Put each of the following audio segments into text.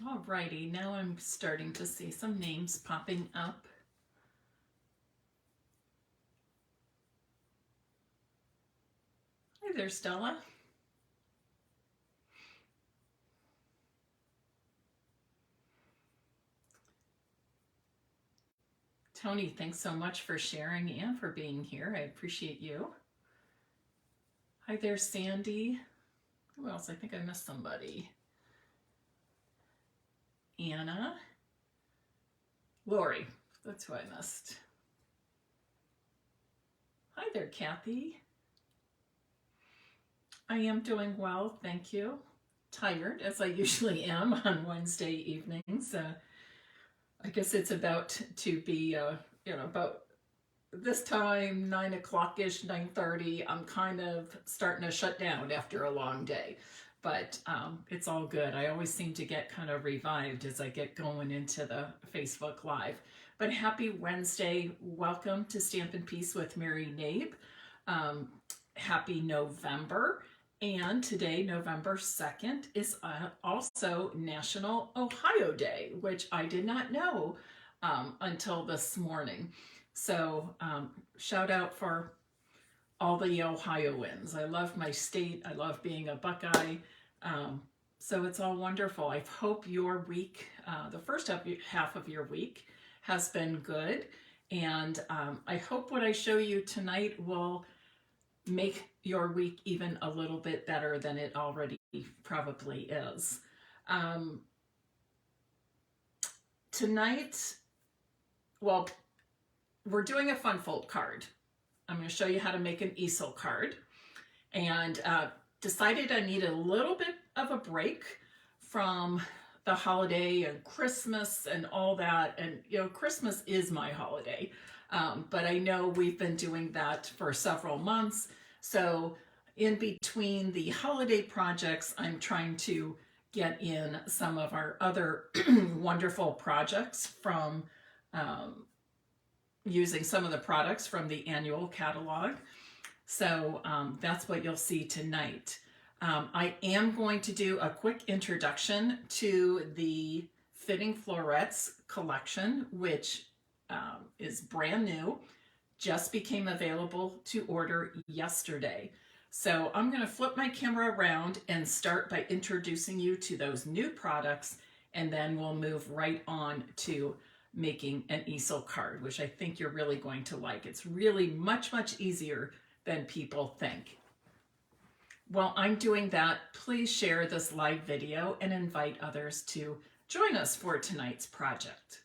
Alrighty, now I'm starting to see some names popping up. Hi there, Stella. Tony, thanks so much for sharing and for being here. I appreciate you. Hi there, Sandy. Who else? I think I missed somebody. Anna. Lori, that's who I missed. Hi there, Kathy. I am doing well, thank you. Tired, as I usually am on Wednesday evenings. I guess it's about to be, about this time, 9 o'clock-ish, 9:30. I'm kind of starting to shut down after a long day. But it's all good. I always seem to get kind of revived as I get going into the Facebook Live. But happy Wednesday. Welcome to Stampin' Peace with Mary Knabe. Happy November. And today, November 2nd, is also National Ohio Day, which I did not know until this morning. So shout out for all the Ohioans. I love my state. I love being a Buckeye. So it's all wonderful. I hope your week, the first half of your week, has been good. And I hope what I show you tonight will make your week even a little bit better than it already probably is. Tonight, well, we're doing a fun fold card. I'm going to show you how to make an easel card, and decided I need a little bit of a break from the holiday and Christmas and all that. And Christmas is my holiday, but I know we've been doing that for several months. So in between the holiday projects, I'm trying to get in some of our other wonderful projects from using some of the products from the annual catalog. So that's what you'll see tonight. I am going to do a quick introduction to the Fitting Florets collection, which is brand new, just became available to order yesterday. So I'm going to flip my camera around and start by introducing you to those new products, and then we'll move right on to making an easel card, which I think you're really going to like. It's really much, much easier than people think. While I'm doing that, please share this live video and invite others to join us for tonight's project.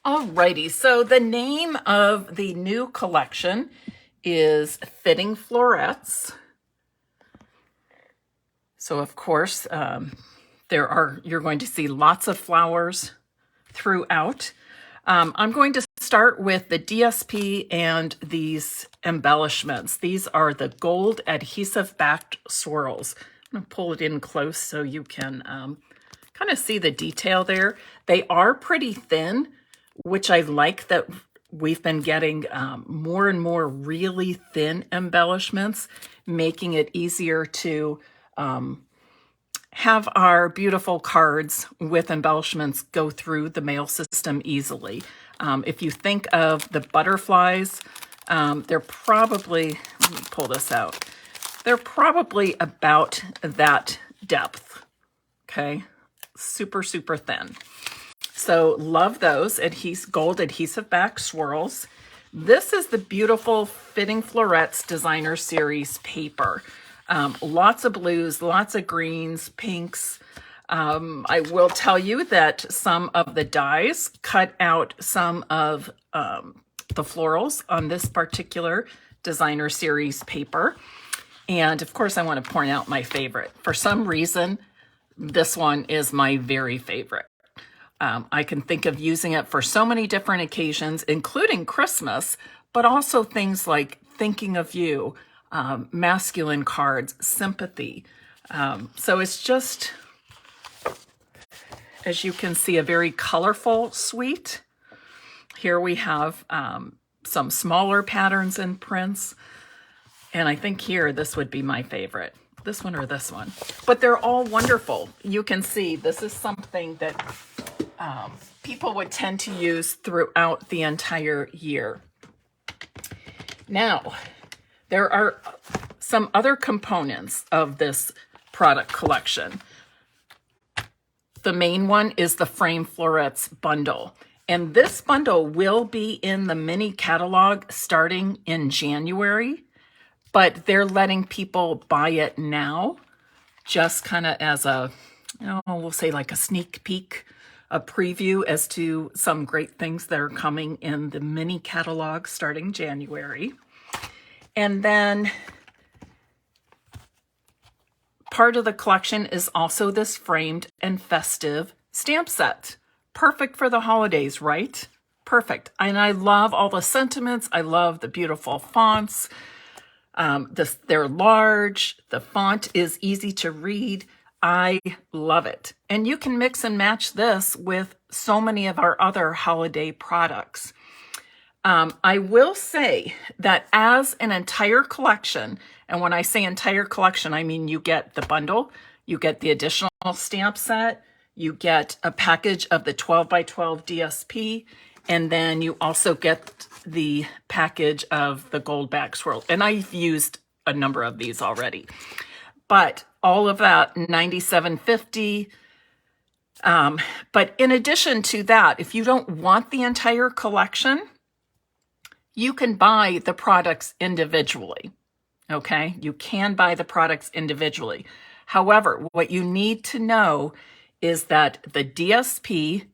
Alrighty, so the name of the new collection is Fitting Florets. So of course, you're going to see lots of flowers throughout. I'm going to start with the DSP and these embellishments. These are the gold adhesive backed swirls. I'm going to pull it in close so you can kind of see the detail there. They are pretty thin, which I like that we've been getting more and more really thin embellishments, making it easier to have our beautiful cards with embellishments go through the mail system easily. If you think of the butterflies, they're probably, let me pull this out, they're probably about that depth, okay? Super, super thin. So love those gold adhesive back swirls. This is the beautiful Fitting Florets Designer Series paper. Lots of blues, lots of greens, pinks. I will tell you that some of the dies cut out some of the florals on this particular Designer Series paper. And of course, I want to point out my favorite. For some reason, this one is my very favorite. I can think of using it for so many different occasions, including Christmas, but also things like thinking of you, masculine cards, sympathy, So it's just, as you can see, a very colorful suite. Here we have some smaller patterns and prints. And I think here, this would be my favorite. This one or this one. But they're all wonderful. You can see this is something that people would tend to use throughout the entire year. Now, there are some other components of this product collection. The main one is the Frame Florets bundle. And this bundle will be in the mini catalog starting in January, but they're letting people buy it now, just kind of as a, we'll say like a sneak peek, a preview as to some great things that are coming in the mini catalog starting January. And then part of the collection is also this framed and festive stamp set. Perfect for the holidays, right? Perfect. And I love all the sentiments. I love the beautiful fonts. They're large. The font is easy to read. I love it. And you can mix and match this with so many of our other holiday products. I will say that as an entire collection, and when I say entire collection, I mean you get the bundle, you get the additional stamp set, you get a package of the 12 by 12 DSP, and then you also get the package of the gold bag swirl. And I've used a number of these already. But all of that, $97.50. But in addition to that, if you don't want the entire collection, you can buy the products individually. Okay? You can buy the products individually. However, what you need to know is that the DSP,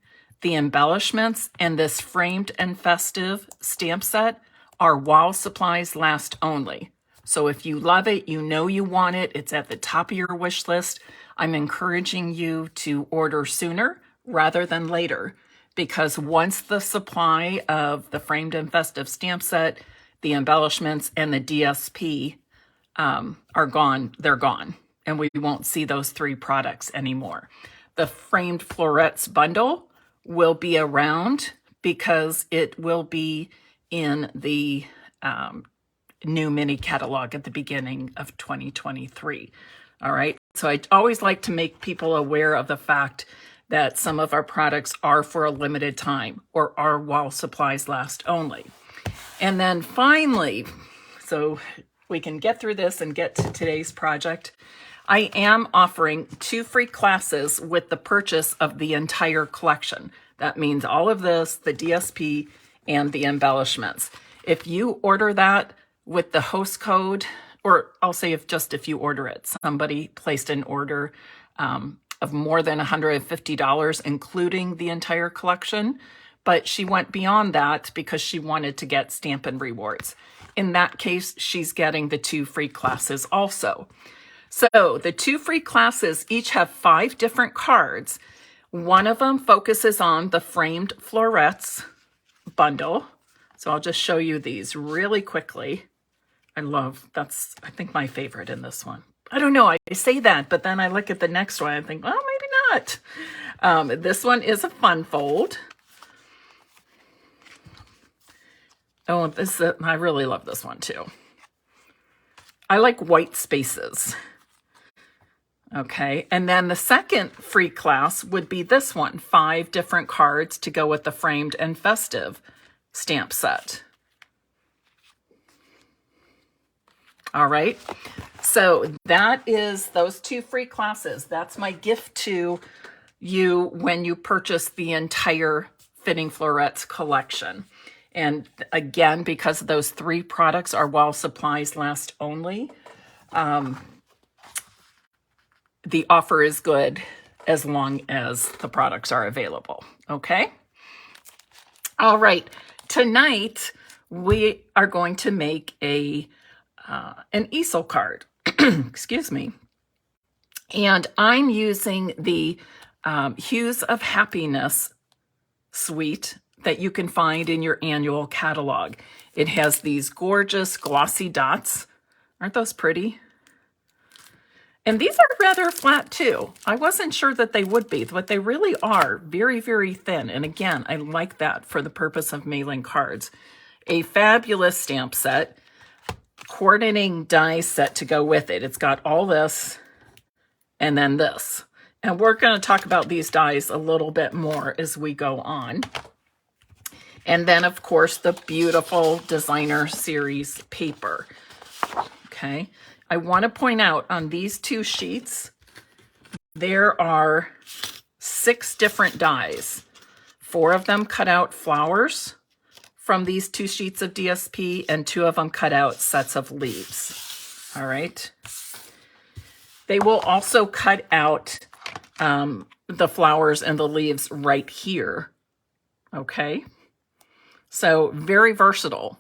the embellishments, and this framed and festive stamp set are while supplies last only. So if you love it, you know you want it, it's at the top of your wish list, I'm encouraging you to order sooner rather than later, because once the supply of the framed and festive stamp set, the embellishments, and the DSP are gone, they're gone, and we won't see those three products anymore. The Framed Florets bundle will be around because it will be in the new mini catalog at the beginning of 2023. All right. So I always like to make people aware of the fact that some of our products are for a limited time or are while supplies last only. And then finally, so we can get through this and get to today's project, I am offering 2 free classes with the purchase of the entire collection. That means all of this, the DSP, and the embellishments. If you order that with the host code, or I'll say if you order it, somebody placed an order of more than $150, including the entire collection, but she went beyond that because she wanted to get Stampin' rewards. In that case, she's getting the 2 free classes also. So the 2 free classes each have 5 different cards. One of them focuses on the Framed Florets bundle. So I'll just show you these really quickly. That's, I think, my favorite in this one. I don't know, I say that, but then I look at the next one and think, well, maybe not. This one is a fun fold. Oh, I really love this one too. I like white spaces. Okay, and then the second free class would be this one, 5 different cards to go with the framed and festive stamp set. All right, so that is those 2 free classes. That's my gift to you when you purchase the entire Fitting Florets collection. And again, because those 3 products are while supplies last only, the offer is good as long as the products are available, okay? All right, tonight we are going to make an Easel card, excuse me. And I'm using the Hues of Happiness suite that you can find in your annual catalog. It has these gorgeous glossy dots. Aren't those pretty? And these are rather flat too. I wasn't sure that they would be, but they really are very, very thin. And again, I like that for the purpose of mailing cards. A fabulous stamp set, coordinating die set to go with it. It's got all this and then this. And we're going to talk about these dies a little bit more as we go on. And then, of course, the beautiful designer series paper. Okay. I want to point out on these 2 sheets, there are 6 different dies. 4 of them cut out flowers from these 2 sheets of DSP, and 2 of them cut out sets of leaves. All right. They will also cut out the flowers and the leaves right here. Okay. So very versatile.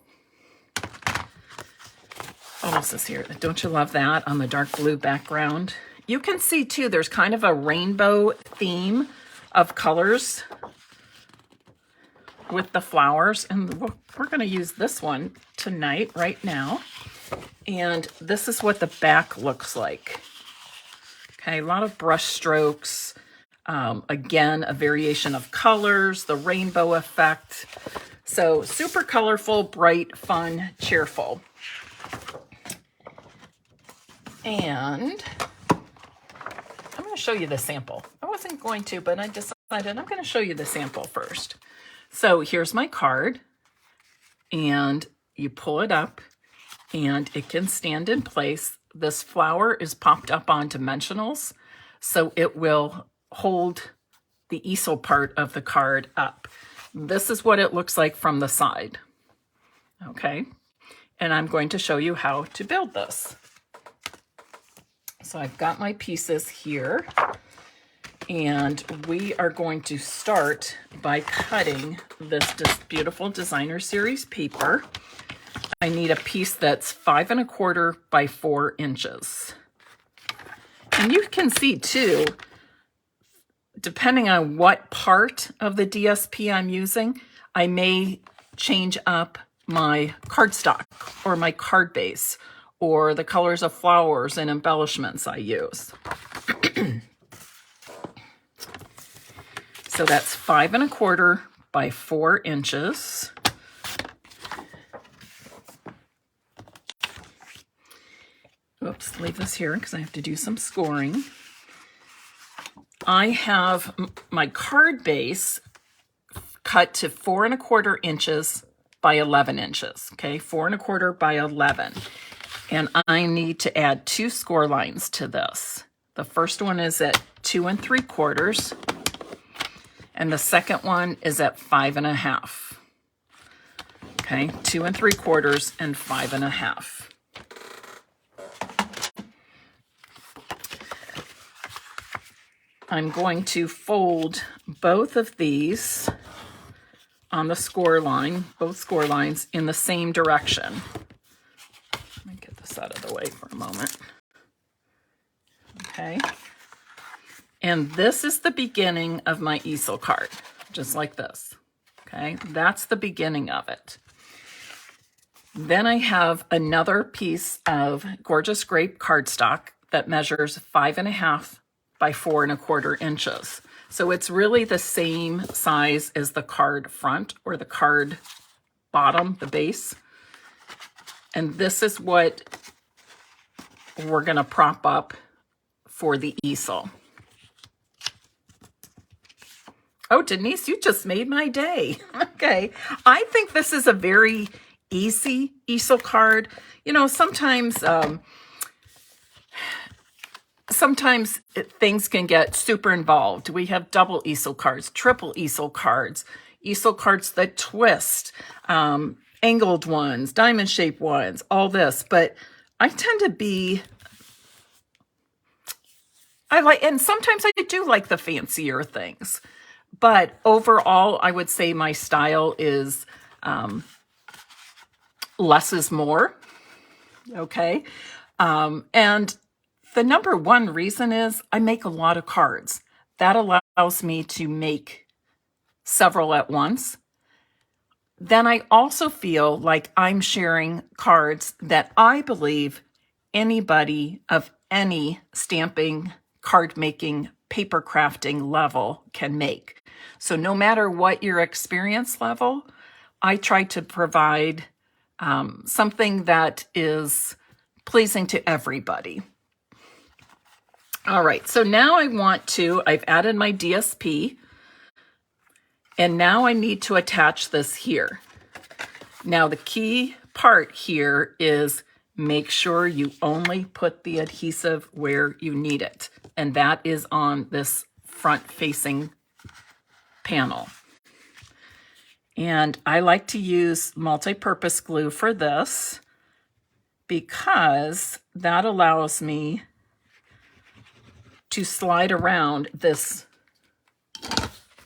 What else is here? Don't you love that on the dark blue background? You can see too, there's kind of a rainbow theme of colors with the flowers. And we're going to use this one tonight, right now. And this is what the back looks like. Okay, a lot of brush strokes. Again, a variation of colors, the rainbow effect. So super colorful, bright, fun, cheerful. And I'm going to show you the sample. I wasn't going to, but I decided I'm going to show you the sample first. So here's my card, and you pull it up, and it can stand in place. This flower is popped up on dimensionals, so it will hold the easel part of the card up. This is what it looks like from the side. Okay, and I'm going to show you how to build this. So I've got my pieces here, and we are going to start by cutting this beautiful designer series paper. I need a piece that's 5 1/4 by 4 inches. And you can see too, depending on what part of the DSP I'm using, I may change up my cardstock or my card base or the colors of flowers and embellishments I use. So that's 5 1/4 by 4 inches. Oops, leave this here because I have to do some scoring. I have my card base cut to 4 1/4 inches by 11 inches. Okay, 4 1/4 by 11. And I need to add 2 score lines to this. The first one is at 2 3/4, and the second one is at 5 1/2. Okay, 2 3/4 and 5 1/2. I'm going to fold both of these on the score line, both score lines in the same direction. Let me get this out of the way for a moment. Okay. And this is the beginning of my easel card, just like this. Okay, that's the beginning of it. Then I have another piece of gorgeous grape cardstock that measures 5 1/2 by 4 1/4 inches. So it's really the same size as the card front or the card bottom, the base. And this is what we're going to prop up for the easel. Oh, Denise, you just made my day. Okay. I think this is a very easy easel card. You know, sometimes things can get super involved. We have double easel cards, triple easel cards that twist, angled ones, diamond shaped ones, all this. But I tend to be, and sometimes I do like the fancier things. But overall, I would say my style is less is more. Okay. And the number one reason is I make a lot of cards. That allows me to make several at once. Then I also feel like I'm sharing cards that I believe anybody of any stamping, card making, paper crafting level can make. So no matter what your experience level, I try to provide something that is pleasing to everybody. All right, so now I've added my DSP, and now I need to attach this here. Now the key part here is make sure you only put the adhesive where you need it, and that is on this front-facing panel. And I like to use multi-purpose glue for this because that allows me to slide around this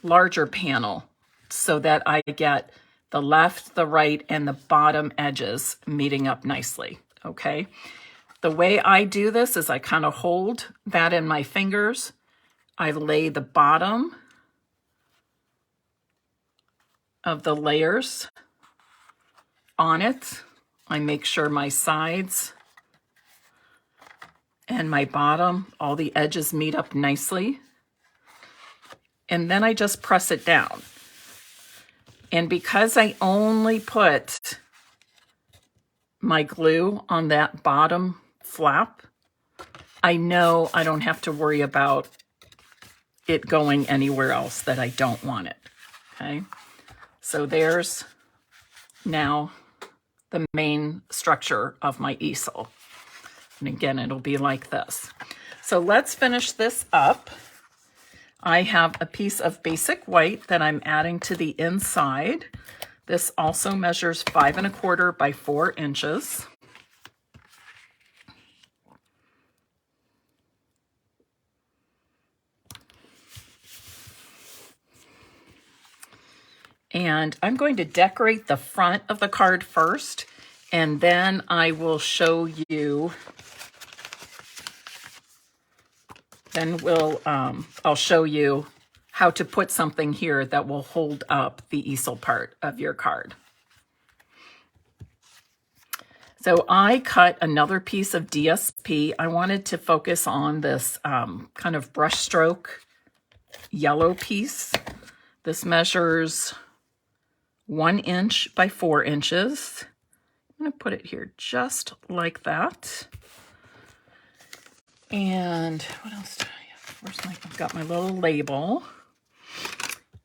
larger panel so that I get the left, the right, and the bottom edges meeting up nicely, okay? The way I do this is I kind of hold that in my fingers. I lay the bottom of the layers on it. I make sure my sides and my bottom, all the edges meet up nicely. And then I just press it down. And because I only put my glue on that bottom flap, I know I don't have to worry about it going anywhere else that I don't want it, okay? So there's now the main structure of my easel. And again, it'll be like this. So let's finish this up. I have a piece of basic white that I'm adding to the inside. This also measures 5 1/4 by 4 inches. And I'm going to decorate the front of the card first, and then I will show you, I'll show you how to put something here that will hold up the easel part of your card. So I cut another piece of DSP. I wanted to focus on this kind of brushstroke yellow piece. This measures 1 inch by 4 inches. I'm going to put it here just like that. And what else do I have? I've got my little label.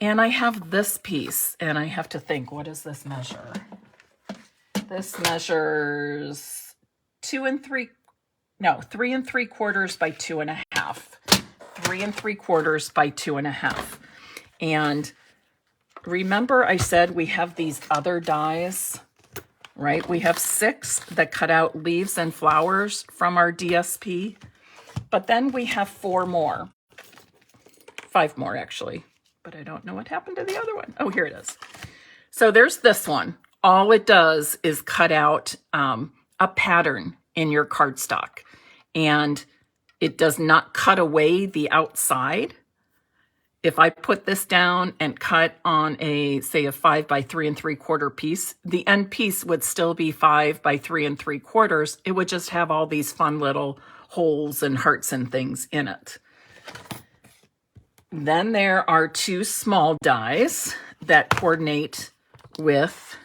And I have this piece, and I have to think, what does this measure? This measures 3 3/4 by 2 1/2. 3 3/4 by 2 1/2. And remember I said we have these other dies, right? We have 6 that cut out leaves and flowers from our DSP, but then we have 4 more. 5 more actually, but I don't know what happened to the other one. Oh, here it is. So there's this one. All it does is cut out a pattern in your cardstock, and it does not cut away the outside. If I put this down and cut on say a 5 by 3 3/4 piece, the end piece would still be 5 by 3 3/4. It would just have all these fun little holes and hearts and things in it. Then there are 2 small dies that coordinate with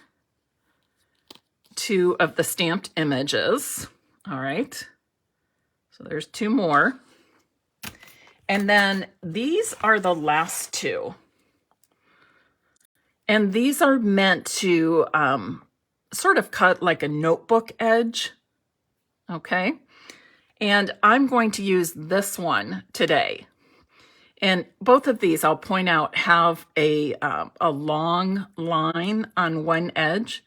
2 of the stamped images. All right. So there's 2 more. And then these are the last 2. And these are meant to sort of cut like a notebook edge. Okay. And I'm going to use this one today. And both of these, I'll point out, have a long line on one edge.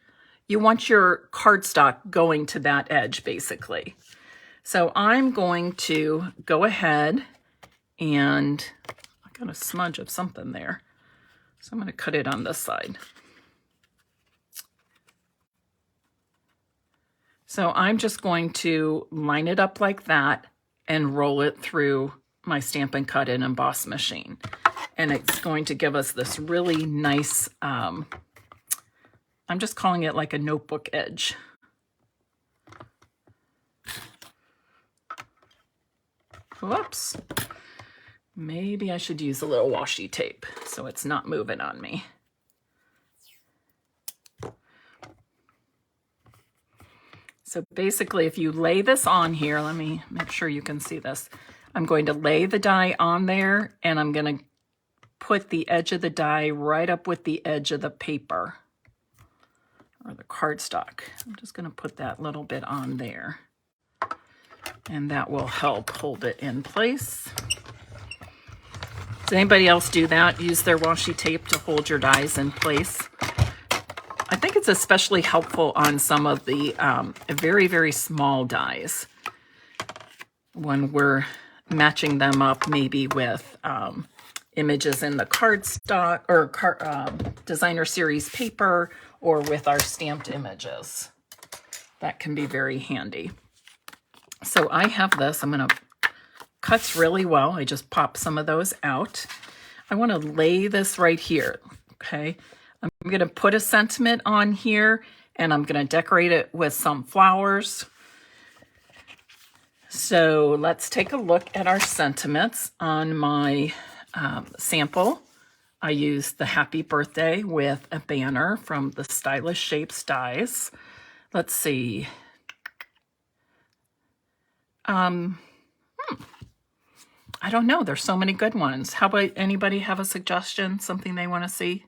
You want your cardstock going to that edge, basically. So I'm going to go ahead and I got a smudge of something there. So I'm going to cut it on this side. So I'm just going to line it up like that and roll it through my Stampin' Cut and Emboss machine. And it's going to give us this really nice, I'm just calling it like a notebook edge. Whoops. Maybe I should use a little washi tape so it's not moving on me. So basically, if you lay this on here, let me make sure you can see this. I'm going to lay the die on there, and I'm going to put the edge of the die right up with the edge of the paper or the cardstock. I'm just going to put that little bit on there, and that will help hold it in place. Does anybody else do that? Use their washi tape to hold your dies in place? I think it's especially helpful on some of the very, very small dies when we're matching them up maybe with images in the cardstock or designer series paper or with our stamped images. That can be very handy. So I have this. I'm going to cuts really well. I just pop some of those out. I want to lay this right here. Okay. I'm going to put a sentiment on here, and I'm going to decorate it with some flowers. So let's take a look at our sentiments. On my sample, I used the happy birthday with a banner from the Stylish Shapes dies. Let's see. I don't know. There's so many good ones. How about anybody have a suggestion, something they want to see?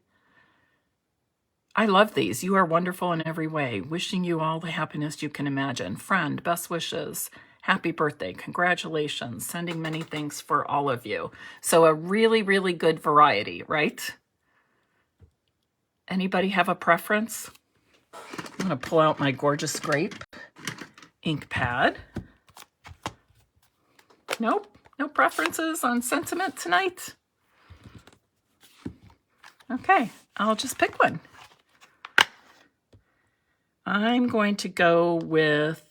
I love these. You are wonderful in every way. Wishing you all the happiness you can imagine. Friend, best wishes. Happy birthday. Congratulations. Sending many thanks for all of you. So a really, really good variety, right? Anybody have a preference? I'm going to pull out my gorgeous grape ink pad. Nope. No preferences on sentiment tonight? Okay, I'll just pick one. I'm going to go with,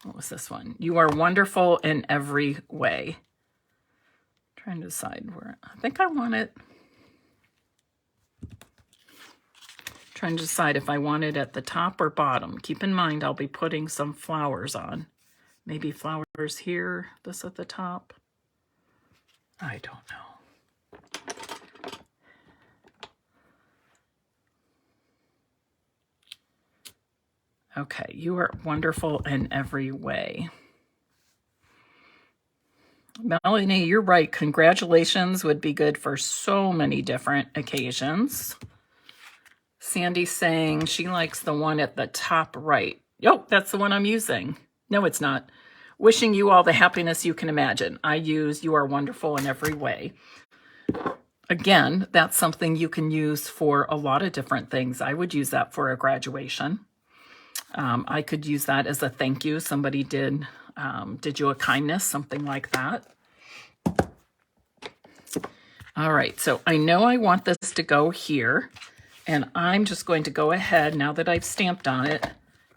what was this one? You are wonderful in every way. Trying to decide where, I think I want it. Trying to decide if I want it at the top or bottom. Keep in mind, I'll be putting some flowers on. Maybe flowers here, this at the top. I don't know. Okay, you are wonderful in every way. Melanie, you're right. Congratulations would be good for so many different occasions. Sandy's saying she likes the one at the top right. Yep, that's the one I'm using. No, it's not. Wishing you all the happiness you can imagine. I use you are wonderful in every way. Again, that's something you can use for a lot of different things. I would use that for a graduation. I could use that as a thank you. Somebody did you a kindness, something like that. All right, so I know I want this to go here, and I'm just going to go ahead, now that I've stamped on it,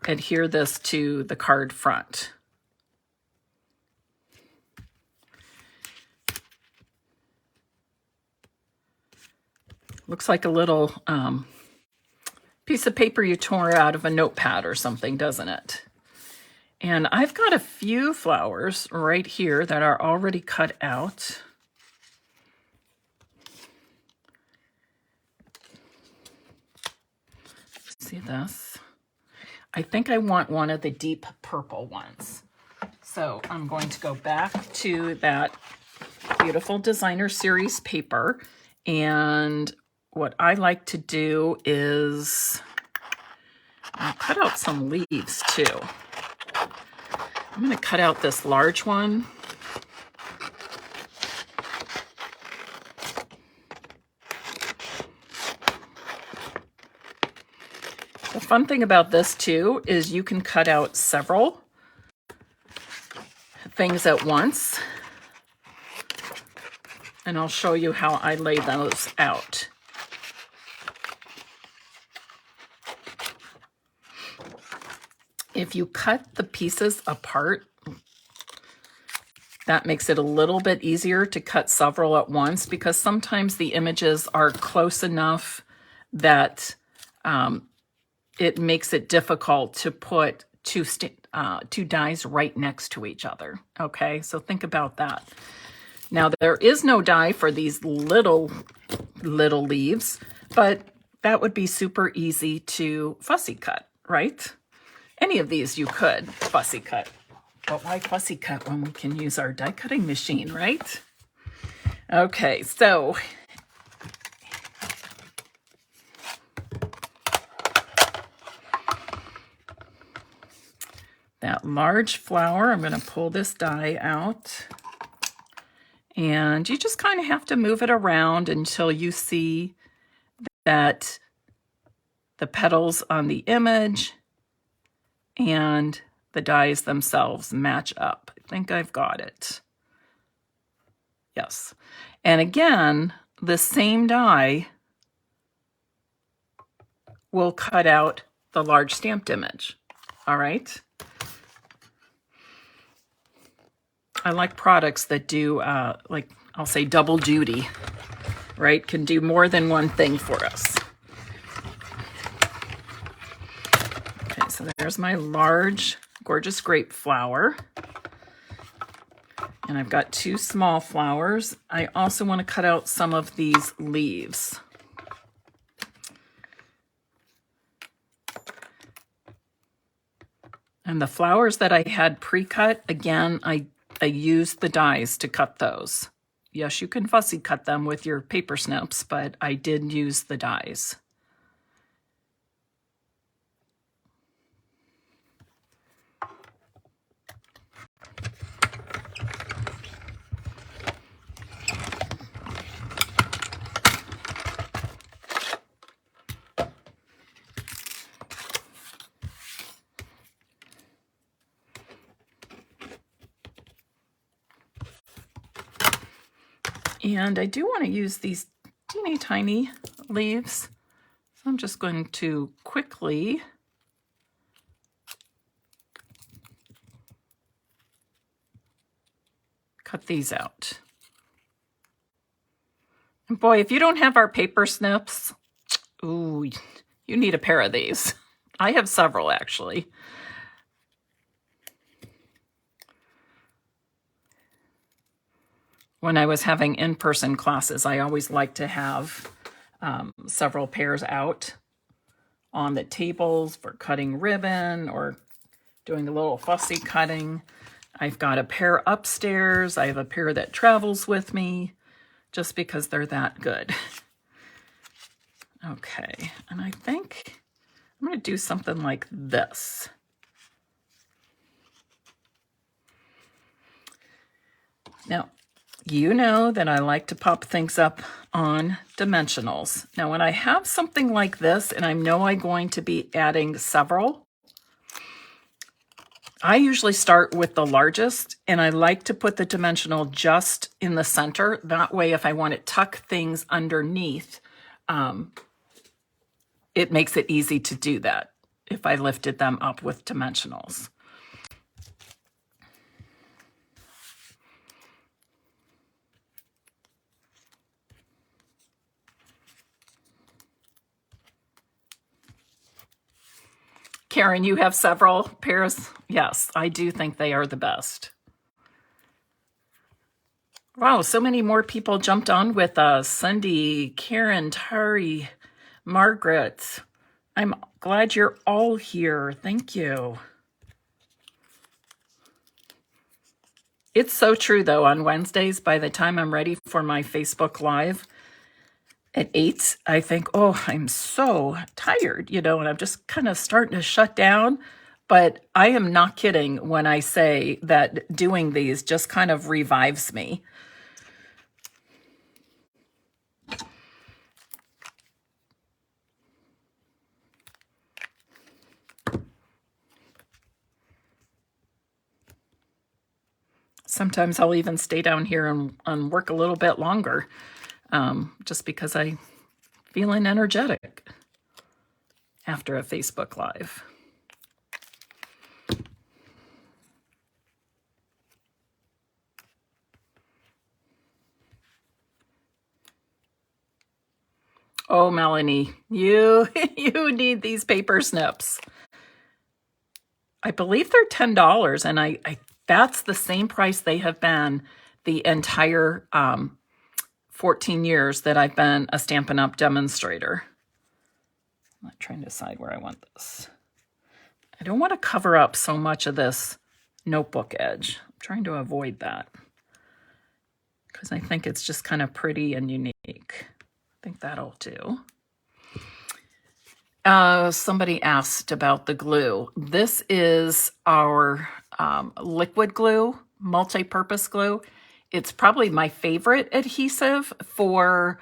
adhere this to the card front. Looks like a little piece of paper you tore out of a notepad or something, doesn't it? And I've got a few flowers right here that are already cut out. See this? I think I want one of the deep purple ones. So I'm going to go back to that beautiful designer series paper, and what I like to do is I'll cut out some leaves too. I'm going to cut out this large one. The fun thing about this too is you can cut out several things at once. And I'll show you how I lay those out. If you cut the pieces apart, that makes it a little bit easier to cut several at once, because sometimes the images are close enough that it makes it difficult to put two two dies right next to each other. Okay, so think about that. Now there is no die for these little leaves, but that would be super easy to fussy cut, right? Any of these you could fussy cut. But why fussy cut when we can use our die cutting machine, right? Okay, so that large flower, I'm going to pull this die out. And you just kind of have to move it around until you see that the petals on the image and the dies themselves match up. I think I've got it. Yes. And again, the same die will cut out the large stamped image. All right. I like products that do, like, I'll say double duty, right? Can do more than one thing for us. Okay, so there's my large, gorgeous grape flower. And I've got two small flowers. I also want to cut out some of these leaves. And the flowers that I had pre-cut, again, I used the dies to cut those. Yes, you can fussy cut them with your paper snips, but I did use the dies. And I do want to use these teeny tiny leaves. So I'm just going to quickly cut these out. And boy, if you don't have our paper snips, ooh, you need a pair of these. I have several actually. When I was having in-person classes, I always liked to have several pairs out on the tables for cutting ribbon or doing a little fussy cutting. I've got a pair upstairs. I have a pair that travels with me just because they're that good. Okay, and I think I'm going to do something like this. Now, you know that I like to pop things up on dimensionals. Now, when I have something like this and I know I'm going to be adding several, I usually start with the largest and I like to put the dimensional just in the center. That way, if I want to tuck things underneath, it makes it easy to do that if I lifted them up with dimensionals. Karen, you have several pairs? Yes, I do think they are the best. Wow, so many more people jumped on with us. Cindy, Karen, Tari, Margaret. I'm glad you're all here. Thank you. It's so true, though, on Wednesdays, by the time I'm ready for my Facebook Live, at 8, I think, oh, I'm so tired, you know, and I'm just kind of starting to shut down. But I am not kidding when I say that doing these just kind of revives me. Sometimes I'll even stay down here and work a little bit longer. Just because I'm feeling energetic after a Facebook Live. Oh, Melanie, you need these paper snips. I believe they're $10, and I that's the same price they have been the entire 14 years that I've been a Stampin' Up! Demonstrator. I'm not trying to decide where I want this. I don't want to cover up so much of this notebook edge. I'm trying to avoid that because I think it's just kind of pretty and unique. I think that'll do. Somebody asked about the glue. This is our liquid glue, multi-purpose glue. It's probably my favorite adhesive for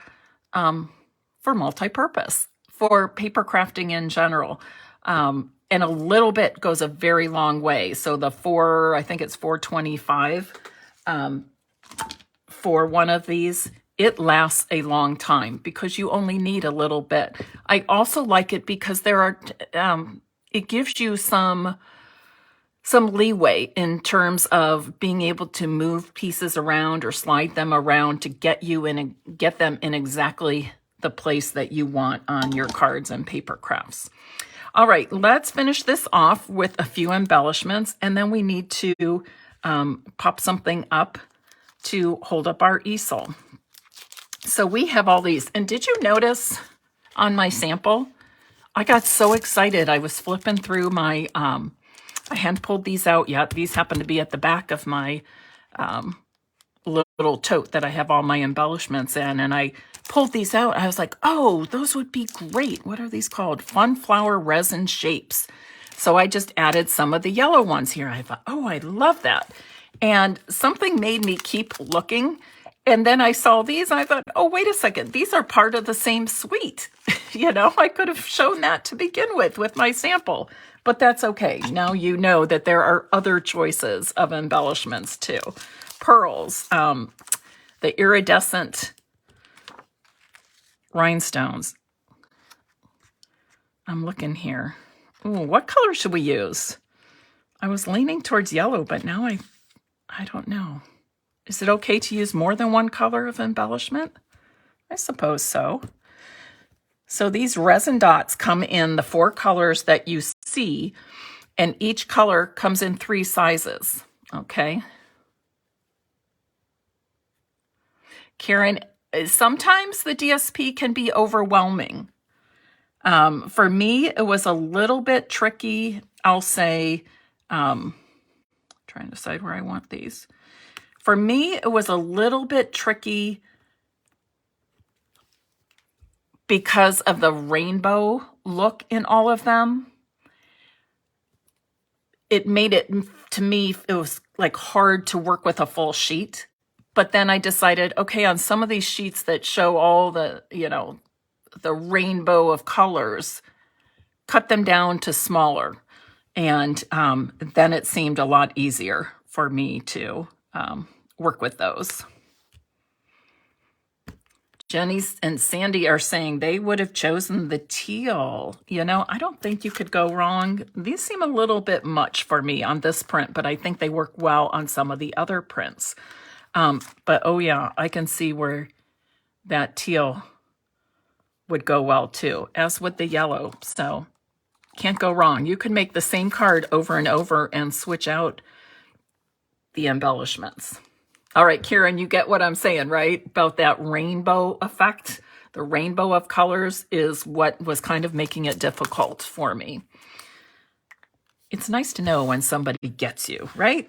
multi-purpose, for paper crafting in general. And a little bit goes a very long way. So the I think it's $4.25 for one of these. It lasts a long time because you only need a little bit. I also like it because there are, it gives you some leeway in terms of being able to move pieces around or slide them around to get them in exactly the place that you want on your cards and paper crafts. All right, let's finish this off with a few embellishments, and then we need to pop something up to hold up our easel. So we have all these, and did you notice on my sample, I got so excited. I was flipping through my, I hadn't pulled these out yet. These happen to be at the back of my little tote that I have all my embellishments in, and I pulled these out. I was like, oh, those would be great. What are these called? Fun Flower Resin Shapes. So I just added some of the yellow ones here. I thought, oh, I love that. And something made me keep looking. And then I saw these and I thought, oh, wait a second. These are part of the same suite. You know, I could have shown that to begin with my sample. But that's okay. Now you know that there are other choices of embellishments too. Pearls, the iridescent rhinestones. I'm looking here. Ooh, what color should we use? I was leaning towards yellow, but now I don't know. Is it okay to use more than one color of embellishment? I suppose so. So these resin dots come in the 4 colors that you see, and each color comes in 3 sizes, okay? Karen, sometimes the DSP can be overwhelming. For me, it was a little bit tricky. I'll say, trying to decide where I want these. For me, it was a little bit tricky because of the rainbow look in all of them. It made it, to me, it was like hard to work with a full sheet. But then I decided, okay, on some of these sheets that show all the, you know, the rainbow of colors, cut them down to smaller. And then it seemed a lot easier for me to work with those. Jenny and Sandy are saying they would have chosen the teal. You know, I don't think you could go wrong. These seem a little bit much for me on this print, but I think they work well on some of the other prints. But oh yeah, I can see where that teal would go well too, as with the yellow. So can't go wrong. You can make the same card over and over and switch out the embellishments. All right, Karen, you get what I'm saying, right? About that rainbow effect. The rainbow of colors is what was kind of making it difficult for me. It's nice to know when somebody gets you, right?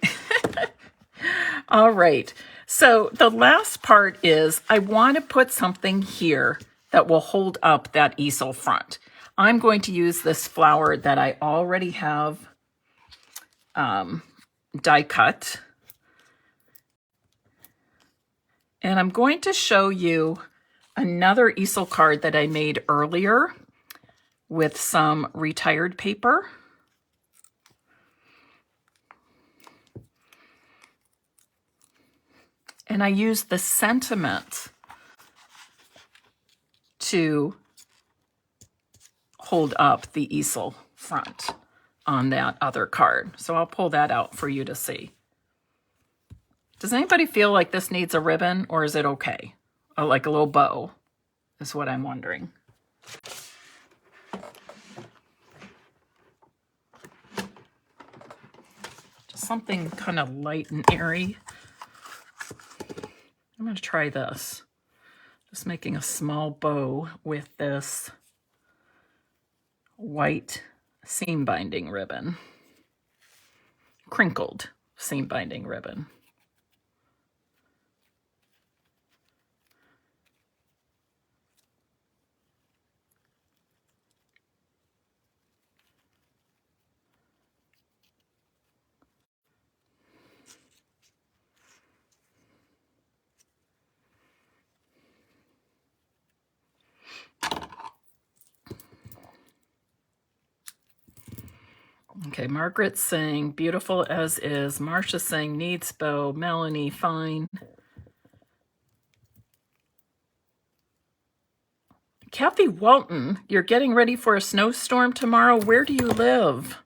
All right. So the last part is I want to put something here that will hold up that easel front. I'm going to use this flower that I already have die cut. And I'm going to show you another easel card that I made earlier with some retired paper. And I used the sentiment to hold up the easel front on that other card. So I'll pull that out for you to see. Does anybody feel like this needs a ribbon, or is it okay? Or like a little bow is what I'm wondering. something kind of light and airy. I'm going to try this. Just making a small bow with this white seam binding ribbon. Crinkled seam binding ribbon. Okay, Margaret's saying beautiful as is. Marcia's saying needs bow. Melanie, fine. Kathy Walton, you're getting ready for a snowstorm tomorrow. Where do you live?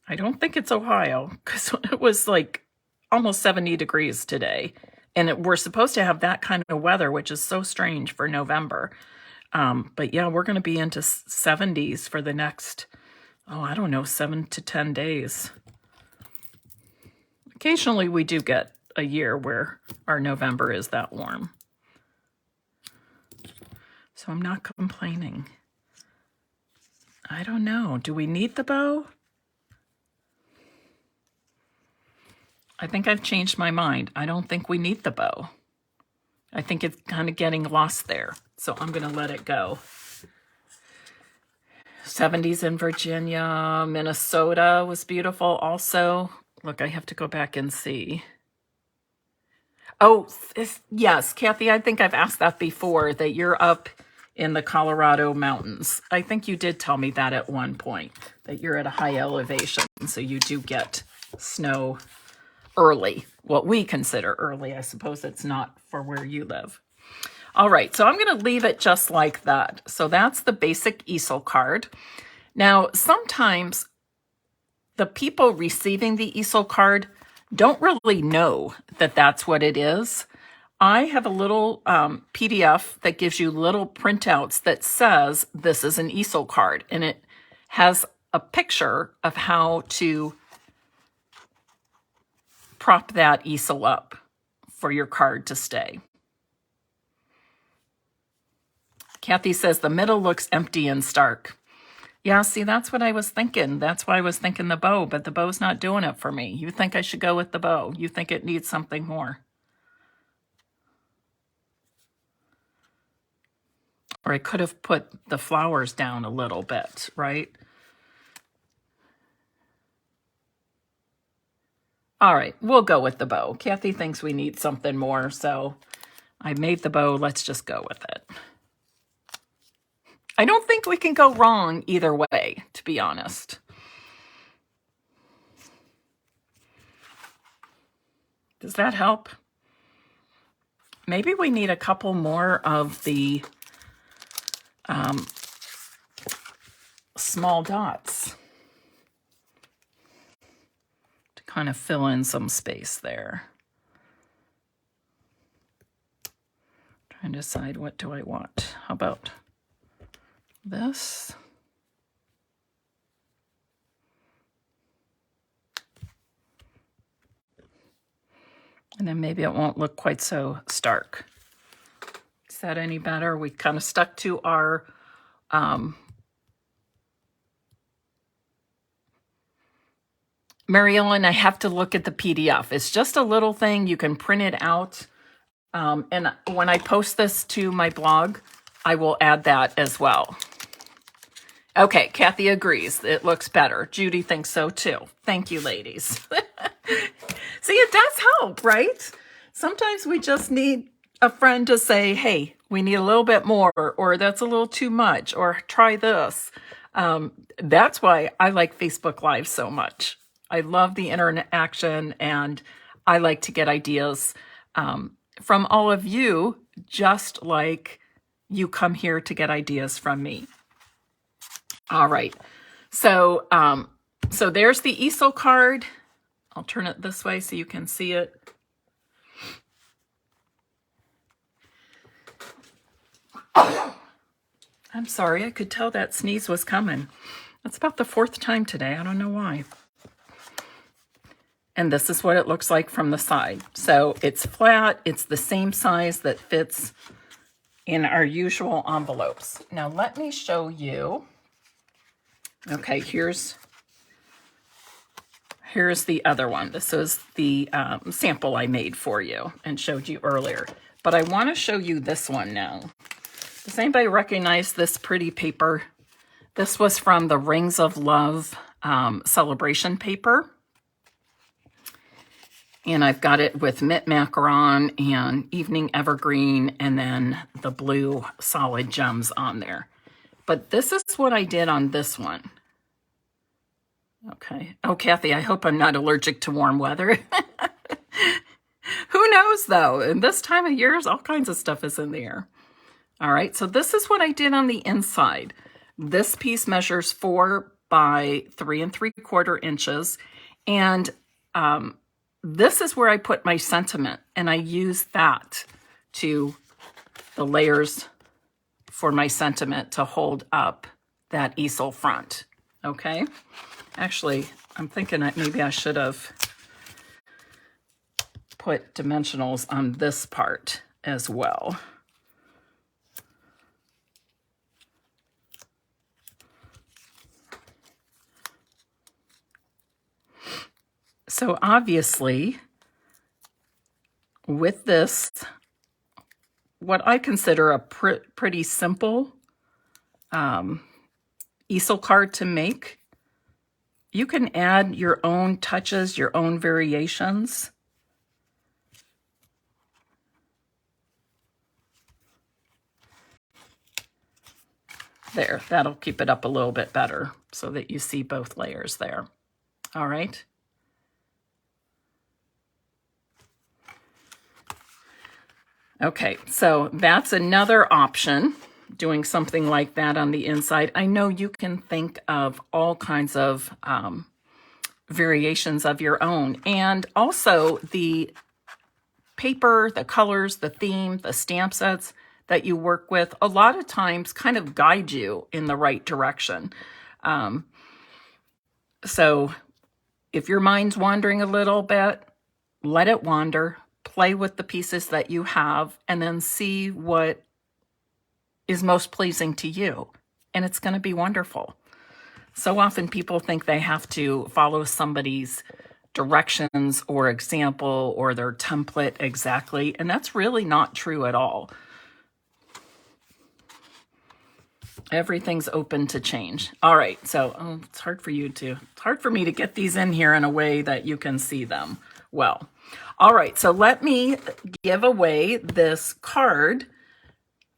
I don't think it's Ohio, because it was like almost 70 degrees today. And we're supposed to have that kind of weather, which is so strange for November. But yeah, we're going to be into 70s for the next, oh, I don't know, 7 to 10 days. Occasionally we do get a year where our November is that warm. So I'm not complaining. I don't know. Do we need the bow? I think I've changed my mind. I don't think we need the bow. I think it's kind of getting lost there. So I'm going to let it go. 70s in Virginia. Minnesota was beautiful also. Look, I have to go back and see. Oh, yes, Kathy, I think I've asked that before, that you're up in the Colorado mountains. I think you did tell me that at one point, that you're at a high elevation, so you do get snow early. What we consider early. I suppose it's not for where you live. All right, so I'm going to leave it just like that. So that's the basic Easel card. Now, sometimes the people receiving the Easel card don't really know that that's what it is. I have a little PDF that gives you little printouts that says this is an Easel card, and it has a picture of how to prop that easel up for your card to stay. Kathy says the middle looks empty and stark. Yeah, see, that's what I was thinking. That's why I was thinking the bow, but the bow's not doing it for me. You think I should go with the bow. You think it needs something more. Or I could have put the flowers down a little bit, right? All right, we'll go with the bow. Kathy thinks we need something more, so I made the bow. Let's just go with it. I don't think we can go wrong either way, to be honest. Does that help? Maybe we need a couple more of the small dots to kind of fill in some space there. Trying to decide, what do I want? How about this? And then maybe it won't look quite so stark. Is that any better? We kind of stuck to our Mary Ellen, I have to look at the PDF. It's just a little thing. You can print it out. And when I post this to my blog, I will add that as well. Okay, Kathy agrees. It looks better. Judy thinks so too. Thank you, ladies. See, it does help, right? Sometimes we just need a friend to say, hey, we need a little bit more, or that's a little too much, or try this. That's why I like Facebook Live so much. I love the interaction, and I like to get ideas from all of you, just like you come here to get ideas from me. All right, so so there's the Easel card. I'll turn it this way so you can see it. I'm sorry, I could tell that sneeze was coming. That's about the 4th time today. I don't know why. And this is what it looks like from the side. So it's flat, it's the same size that fits in our usual envelopes. Now let me show you. Okay, here's the other one. This is the sample I made for you and showed you earlier. But I want to show you this one now. Does anybody recognize this pretty paper? This was from the Rings of Love celebration paper. And I've got it with mint macaron and evening evergreen and then the blue solid gems on there. But this is what I did on this one. Okay. Oh, Kathy, I hope I'm not allergic to warm weather. Who knows, though? In this time of year, all kinds of stuff is in the air. All right, so this is what I did on the inside. This piece measures 4 by 3 3/4 inches. And this is where I put my sentiment. And I use that to the layers for my sentiment to hold up that easel front. Okay. Actually, I'm thinking that maybe I should have put dimensionals on this part as well. So obviously, with this, what I consider a pretty simple easel card to make, you can add your own touches, your own variations. There, that'll keep it up a little bit better so that you see both layers there. All right. Okay, so that's another option, doing something like that on the inside. I know you can think of all kinds of variations of your own. And also the paper, the colors, the theme, the stamp sets that you work with, a lot of times kind of guide you in the right direction. So if your mind's wandering a little bit, let it wander. Play with the pieces that you have and then see what is most pleasing to you. And it's going to be wonderful. So often people think they have to follow somebody's directions or example or their template exactly. And that's really not true at all. Everything's open to change. All right. So it's hard for me to get these in here in a way that you can see them well. All right, so let me give away this card,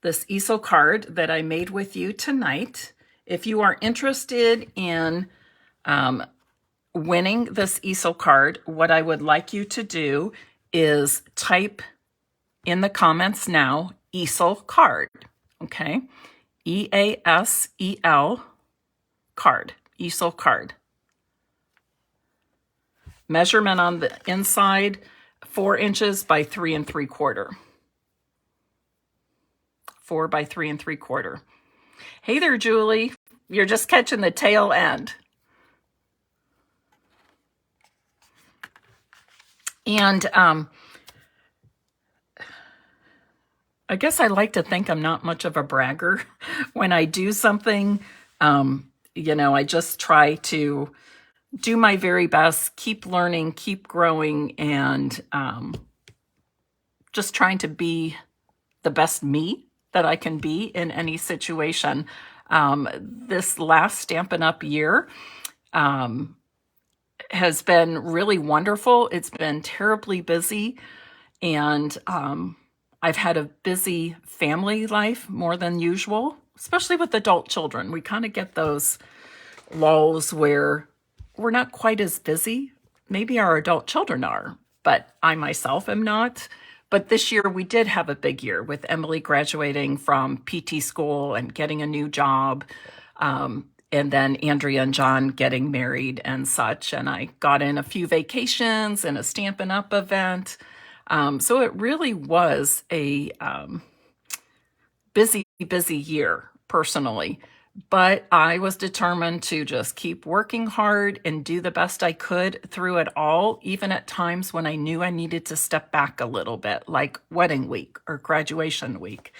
this easel card that I made with you tonight. If you are interested in winning this easel card, what I would like you to do is type in the comments now, easel card, okay? E-A-S-E-L card, easel card. Measurement on the inside, 4 inches by 3 3/4. 4 by 3 3/4. Hey there, Julie. You're just catching the tail end. And I guess I like to think I'm not much of a bragger. When I do something, you know, I just try to do my very best, keep learning, keep growing, and just trying to be the best me that I can be in any situation. This last Stampin' Up! Year has been really wonderful. It's been terribly busy, and I've had a busy family life more than usual, especially with adult children. We kind of get those lulls where we're not quite as busy. Maybe our adult children are, but I myself am not. But this year we did have a big year with Emily graduating from PT school and getting a new job. And then Andrea and John getting married and such. And I got in a few vacations and a Stampin' Up! Event. So it really was a busy year personally. But I was determined to just keep working hard and do the best I could through it all, even at times when I knew I needed to step back a little bit, like wedding week or graduation week.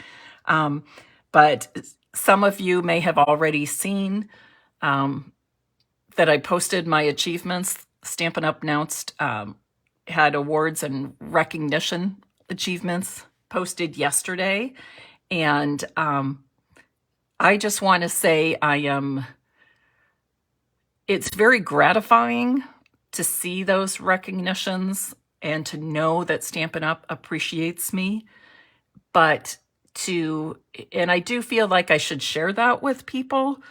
Um, but some of you may have already seen that I posted my achievements. Stampin' Up! Announced had awards and recognition achievements posted yesterday. And I just want to say it's very gratifying to see those recognitions and to know that Stampin' Up! Appreciates me. But and I do feel like I should share that with people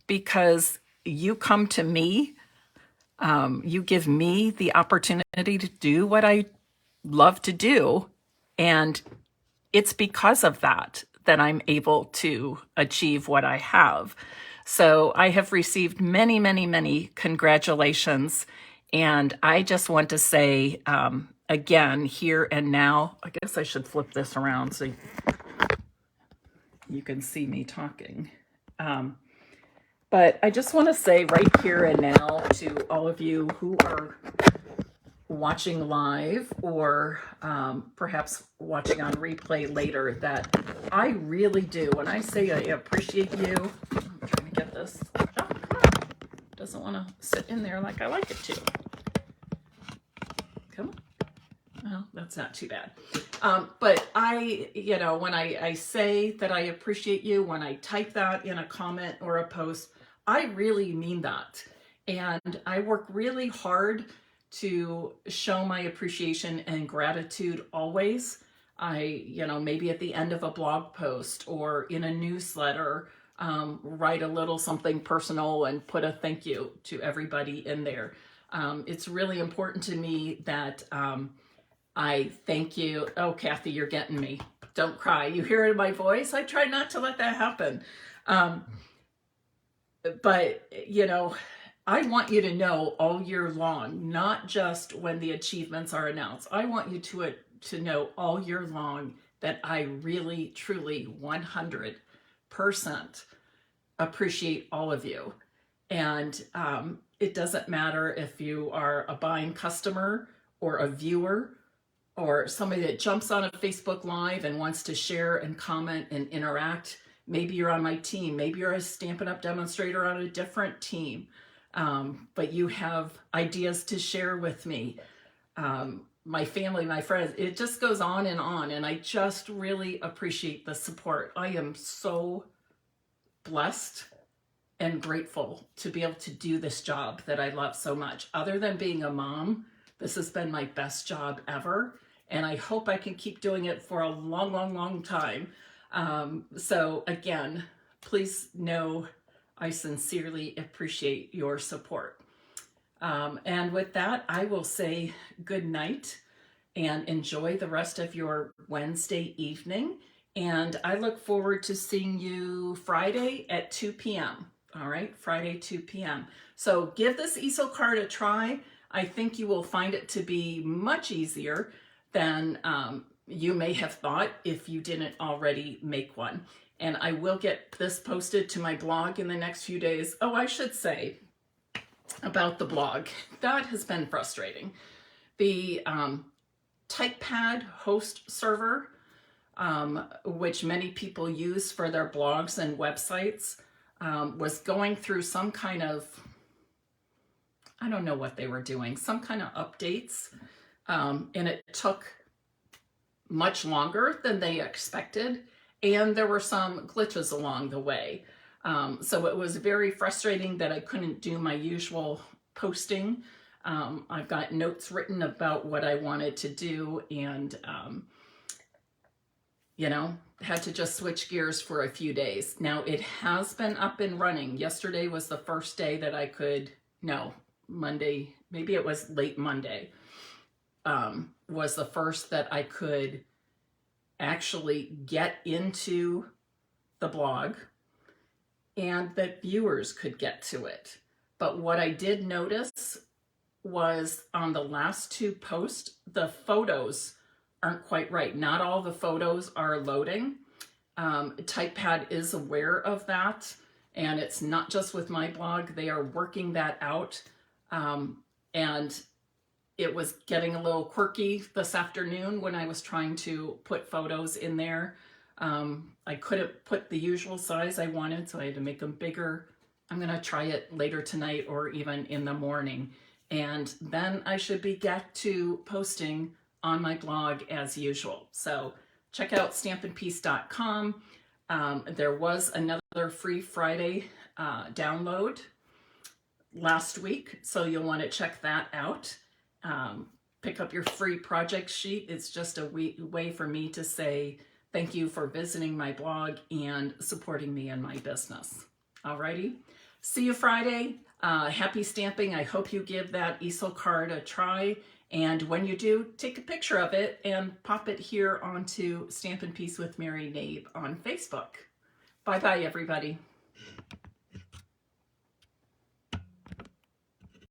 because you come to me, you give me the opportunity to do what I love to do. And it's because of that that I'm able to achieve what I have. So I have received many, many, many congratulations. And I just want to say, again, here and now, I guess I should flip this around so you can see me talking. But I just want to say right here and now to all of you who are watching live or perhaps watching on replay later that I really do. When I say I appreciate you, I'm trying to get this. Oh, come on. Doesn't want to sit in there like I like it to. Come on. Well, that's not too bad. But when I say that I appreciate you, when I type that in a comment or a post, I really mean that. And I work really hard to show my appreciation and gratitude always. Maybe at the end of a blog post or in a newsletter, write a little something personal and put a thank you to everybody in there. It's really important to me that I thank you. Oh, Kathy, you're getting me. Don't cry. You hear it in my voice? I try not to let that happen. But I want you to know all year long, not just when the achievements are announced. I want you to know all year long that I really, truly, 100% appreciate all of you. And it doesn't matter if you are a buying customer or a viewer or somebody that jumps on a Facebook Live and wants to share and comment and interact. Maybe you're on my team. Maybe you're a Stampin' Up! Demonstrator on a different team. But you have ideas to share with me. My family, my friends, it just goes on. And I just really appreciate the support. I am so blessed and grateful to be able to do this job that I love so much. Other than being a mom, this has been my best job ever. And I hope I can keep doing it for a long, long, long time. So again, please know I sincerely appreciate your support. And with that, I will say good night and enjoy the rest of your Wednesday evening. And I look forward to seeing you Friday at 2 p.m. All right, Friday, 2 p.m. So give this Easel card a try. I think you will find it to be much easier than you may have thought if you didn't already make one. And I will get this posted to my blog in the next few days. Oh, I should say about the blog, that has been frustrating. The TypePad host server, which many people use for their blogs and websites, was going through some kind of, I don't know what they were doing, some kind of updates. And it took much longer than they expected. And there were some glitches along the way. So it was very frustrating that I couldn't do my usual posting. I've got notes written about what I wanted to do and, had to just switch gears for a few days. Now it has been up and running. Yesterday was the first day that I could, Monday, maybe it was late Monday, was the first that I could actually get into the blog and that viewers could get to it. But what I did notice was on the last two posts, the photos aren't quite right. Not all the photos are loading. TypePad is aware of that And it's not just with my blog. They are working that out. And it was getting a little quirky this afternoon when I was trying to put photos in there. I couldn't put the usual size I wanted, so I had to make them bigger. I'm going to try it later tonight or even in the morning. And then I should be back to posting on my blog as usual. So check out stampinpeace.com. There was another free Friday download last week, so you'll want to check that out. Pick up your free project sheet. It's just a way for me to say thank you for visiting my blog and supporting me in my business. Alrighty, see you Friday. Happy stamping. I hope you give that easel card a try. And when you do, take a picture of it and pop it here onto Stampin' Piece with Mary Knabe on Facebook. Bye-bye, everybody.